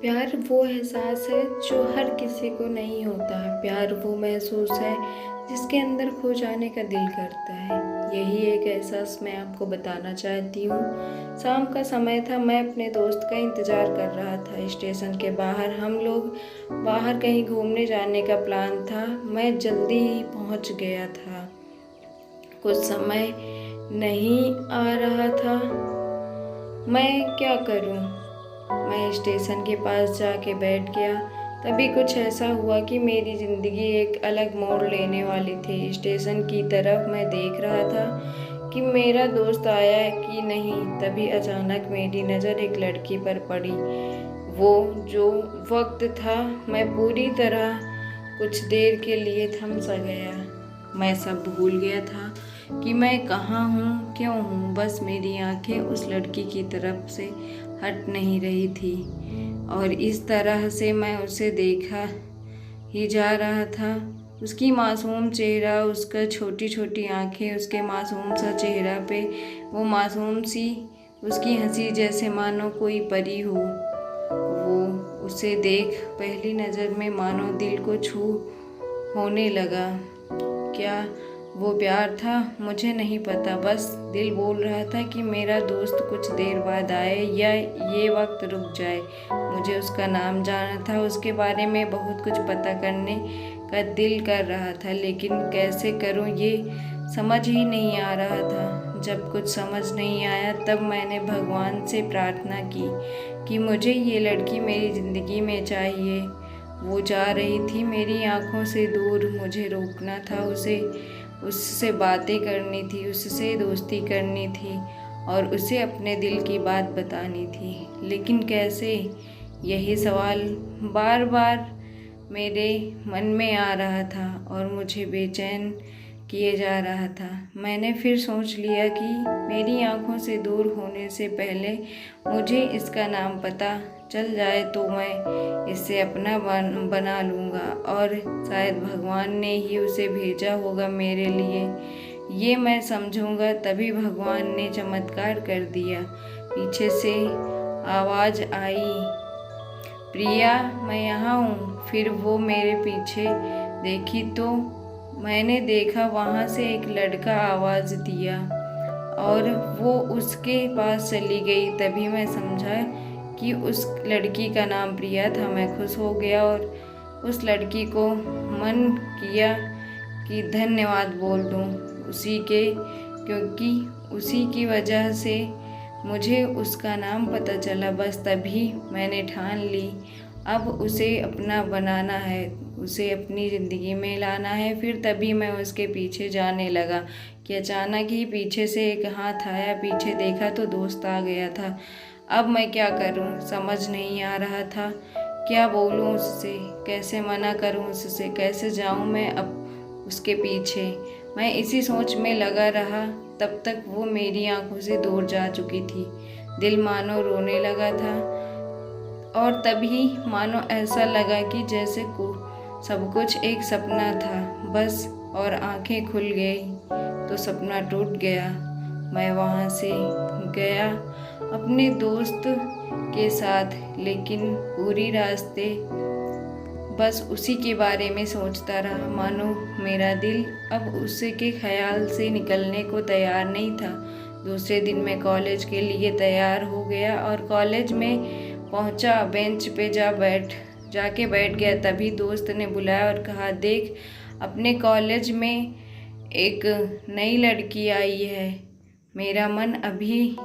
प्यार वो एहसास है जो हर किसी को नहीं होता। प्यार वो महसूस है जिसके अंदर खो जाने का दिल करता है। यही एक एहसास मैं आपको बताना चाहती हूँ। शाम का समय था, मैं अपने दोस्त का इंतज़ार कर रहा था। स्टेशन के बाहर हम लोग बाहर कहीं घूमने जाने का प्लान था। मैं जल्दी ही पहुँच गया था। कुछ समय नहीं आ रहा था। मैं क्या करूँ? मैं स्टेशन के पास जाके बैठ गया। तभी कुछ ऐसा हुआ कि मेरी ज़िंदगी एक अलग मोड़ लेने वाली थी। स्टेशन की तरफ मैं देख रहा था कि मेरा दोस्त आया कि नहीं। तभी अचानक मेरी नज़र एक लड़की पर पड़ी। वो जो वक्त था, मैं पूरी तरह कुछ देर के लिए थम सा गया। मैं सब भूल गया था कि मैं कहाँ हूँ, क्यों हूँ। बस मेरी आंखें उस लड़की की तरफ से हट नहीं रही थी और इस तरह से मैं उसे देखा ही जा रहा था। उसकी मासूम चेहरा, उसका छोटी छोटी आंखें, उसके मासूम सा चेहरा पे वो मासूम सी उसकी हंसी, जैसे मानो कोई परी हो। वो उसे देख पहली नज़र में मानो दिल को छू होने लगा। क्या वो प्यार था? मुझे नहीं पता। बस दिल बोल रहा था कि मेरा दोस्त कुछ देर बाद आए या ये वक्त रुक जाए। मुझे उसका नाम जानना था, उसके बारे में बहुत कुछ पता करने का दिल कर रहा था, लेकिन कैसे करूं ये समझ ही नहीं आ रहा था। जब कुछ समझ नहीं आया तब मैंने भगवान से प्रार्थना की कि मुझे ये लड़की मेरी ज़िंदगी में चाहिए। वो जा रही थी मेरी आंखों से दूर। मुझे रोकना था उसे, उससे बातें करनी थी, उससे दोस्ती करनी थी और उसे अपने दिल की बात बतानी थी। लेकिन कैसे? यही सवाल बार बार मेरे मन में आ रहा था और मुझे बेचैन किए जा रहा था। मैंने फिर सोच लिया कि मेरी आंखों से दूर होने से पहले मुझे इसका नाम पता चल जाए तो मैं इसे अपना बना लूँगा और शायद भगवान ने ही उसे भेजा होगा मेरे लिए, ये मैं समझूंगा। तभी भगवान ने चमत्कार कर दिया। पीछे से आवाज़ आई, प्रिया मैं यहाँ हूँ। फिर वो मेरे पीछे देखी तो मैंने देखा वहाँ से एक लड़का आवाज़ दिया और वो उसके पास चली गई। तभी मैं समझा कि उस लड़की का नाम प्रिया था। मैं खुश हो गया और उस लड़की को मन किया कि धन्यवाद बोल दूँ उसी के, क्योंकि उसी की वजह से मुझे उसका नाम पता चला। बस तभी मैंने ठान ली, अब उसे अपना बनाना है, उसे अपनी ज़िंदगी में लाना है। फिर तभी मैं उसके पीछे जाने लगा कि अचानक ही पीछे से एक हाथ आया। पीछे देखा तो दोस्त आ गया था। अब मैं क्या करूं, समझ नहीं आ रहा था। क्या बोलूं उससे, कैसे मना करूं उससे, कैसे जाऊं मैं अब उसके पीछे। मैं इसी सोच में लगा रहा। तब तक वो मेरी आंखों से दूर जा चुकी थी। दिल मानो रोने लगा था और तभी मानो ऐसा लगा कि जैसे सब कुछ एक सपना था बस, और आंखें खुल गई तो सपना टूट गया। मैं वहाँ से गया अपने दोस्त के साथ, लेकिन पूरी रास्ते बस उसी के बारे में सोचता रहा। मानो मेरा दिल अब उसी के ख्याल से निकलने को तैयार नहीं था। दूसरे दिन मैं कॉलेज के लिए तैयार हो गया और कॉलेज में पहुंचा। बेंच पे जाके बैठ गया। तभी दोस्त ने बुलाया और कहा, देख अपने कॉलेज में एक नई लड़की आई है। मेरा मन अभी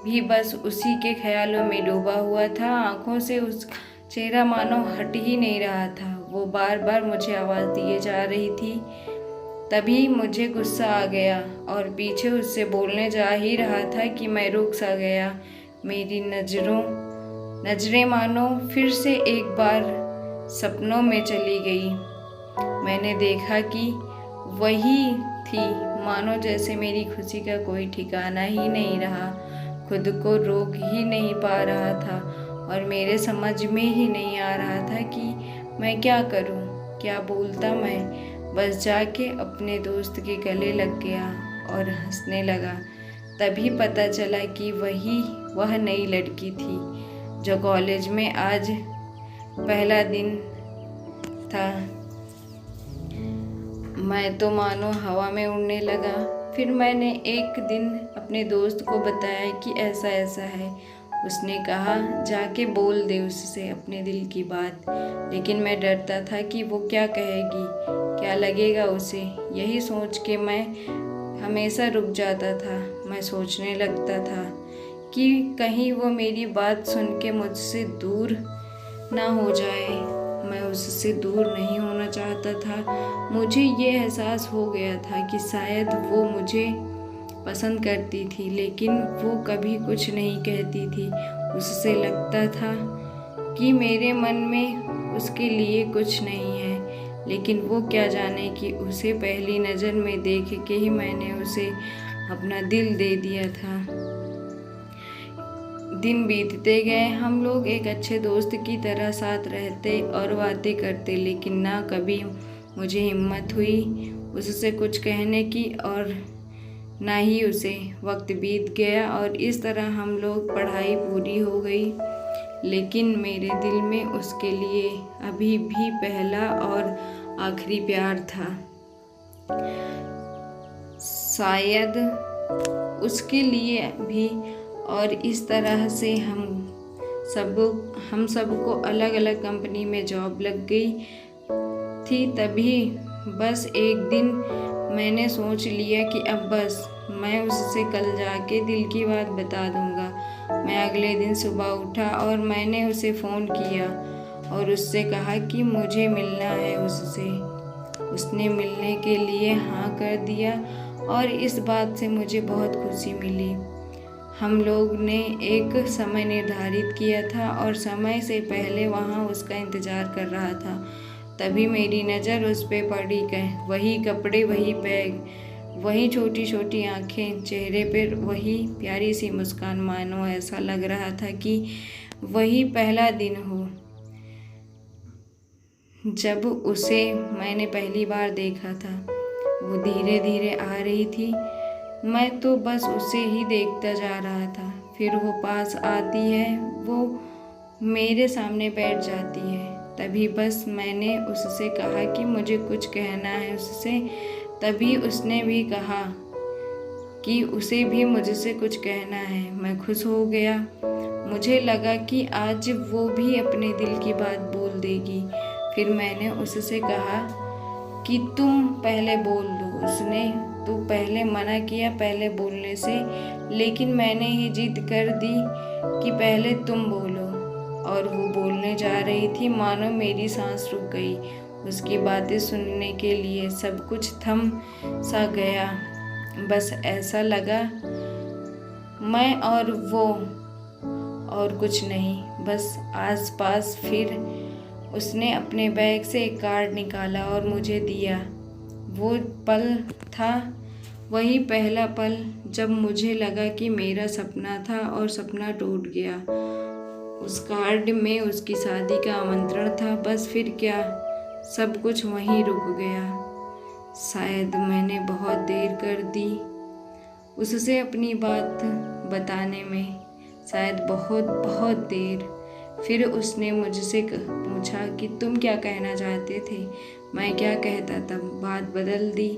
भी बस उसी के ख्यालों में डूबा हुआ था। आंखों से उसका चेहरा मानो हट ही नहीं रहा था। वो बार बार मुझे आवाज़ दिए जा रही थी। तभी मुझे गुस्सा आ गया और पीछे उससे बोलने जा ही रहा था कि मैं रुक सा गया। मेरी नज़रें मानो फिर से एक बार सपनों में चली गई। मैंने देखा कि वही थी, मानो जैसे मेरी खुशी का कोई ठिकाना ही नहीं रहा। खुद को रोक ही नहीं पा रहा था और मेरे समझ में ही नहीं आ रहा था कि मैं क्या करूं, क्या बोलता। मैं बस जाके अपने दोस्त के गले लग गया और हंसने लगा। तभी पता चला कि वह नई लड़की थी जो कॉलेज में आज पहला दिन था। मैं तो मानो हवा में उड़ने लगा। फिर मैंने एक दिन अपने दोस्त को बताया कि ऐसा ऐसा है। उसने कहा जाके बोल दे उससे अपने दिल की बात। लेकिन मैं डरता था कि वो क्या कहेगी, क्या लगेगा उसे। यही सोच के मैं हमेशा रुक जाता था। मैं सोचने लगता था कि कहीं वो मेरी बात सुन के मुझसे दूर ना हो जाए। मैं उससे दूर नहीं होना चाहता था। मुझे ये एहसास हो गया था कि शायद वो मुझे पसंद करती थी, लेकिन वो कभी कुछ नहीं कहती थी। उससे लगता था कि मेरे मन में उसके लिए कुछ नहीं है, लेकिन वो क्या जाने कि उसे पहली नज़र में देख के ही मैंने उसे अपना दिल दे दिया था। दिन बीतते गए। हम लोग एक अच्छे दोस्त की तरह साथ रहते और बातें करते, लेकिन ना कभी मुझे हिम्मत हुई उससे कुछ कहने की और ना ही उसे। वक्त बीत गया और इस तरह हम लोग पढ़ाई पूरी हो गई, लेकिन मेरे दिल में उसके लिए अभी भी पहला और आखिरी प्यार था। शायद उसके लिए भी। और इस तरह से हम सबको अलग अलग कंपनी में जॉब लग गई थी। तभी बस एक दिन मैंने सोच लिया कि अब बस मैं उससे कल जाके दिल की बात बता दूंगा। मैं अगले दिन सुबह उठा और मैंने उसे फ़ोन किया और उससे कहा कि मुझे मिलना है उससे। उसने मिलने के लिए हाँ कर दिया और इस बात से मुझे बहुत खुशी मिली। हम लोग ने एक समय निर्धारित किया था और समय से पहले वहाँ उसका इंतज़ार कर रहा था। तभी मेरी नज़र उस पर पड़ी। वही कपड़े, वही बैग, वही छोटी छोटी आँखें, चेहरे पर वही प्यारी सी मुस्कान। मानो ऐसा लग रहा था कि वही पहला दिन हो जब उसे मैंने पहली बार देखा था। वो धीरे धीरे आ रही थी। मैं तो बस उसे ही देखता जा रहा था। फिर वो पास आती है, वो मेरे सामने बैठ जाती है। तभी बस मैंने उससे कहा कि मुझे कुछ कहना है उससे। तभी उसने भी कहा कि उसे भी मुझसे कुछ कहना है। मैं खुश हो गया। मुझे लगा कि आज वो भी अपने दिल की बात बोल देगी। फिर मैंने उससे कहा कि तुम पहले बोल दो। उसने तो पहले मना किया पहले बोलने से, लेकिन मैंने ही जिद कर दी कि पहले तुम बोलो। और वो बोलने जा रही थी, मानो मेरी सांस रुक गई। उसकी बातें सुनने के लिए सब कुछ थम सा गया। बस ऐसा लगा मैं और वो और कुछ नहीं, बस आसपास। फिर उसने अपने बैग से एक कार्ड निकाला और मुझे दिया। वो पल था, वही पहला पल जब मुझे लगा कि मेरा सपना था और सपना टूट गया। उस कार्ड में उसकी शादी का आमंत्रण था। बस फिर क्या, सब कुछ वहीं रुक गया। शायद मैंने बहुत देर कर दी उससे अपनी बात बताने में, शायद बहुत बहुत देर। फिर उसने मुझसे पूछा कि तुम क्या कहना चाहते थे। मैं क्या कहता, तब बात बदल दी।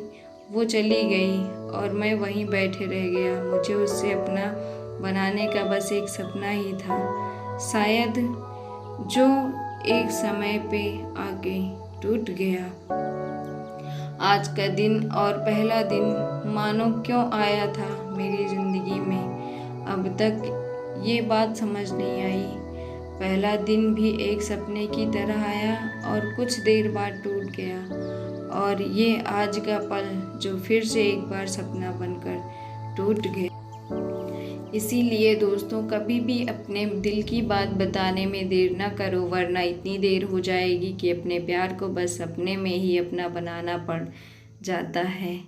वो चली गई और मैं वहीं बैठे रह गया। मुझे उससे अपना बनाने का बस एक सपना ही था, शायद जो एक समय पे आके टूट गया। आज का दिन और पहला दिन मानो क्यों आया था मेरी ज़िंदगी में, अब तक ये बात समझ नहीं आई। पहला दिन भी एक सपने की तरह आया और कुछ देर बाद टूट गया। और ये आज का पल जो फिर से एक बार सपना बनकर टूट गया। इसीलिए दोस्तों, कभी भी अपने दिल की बात बताने में देर ना करो, वरना इतनी देर हो जाएगी कि अपने प्यार को बस सपने में ही अपना बनाना पड़ जाता है।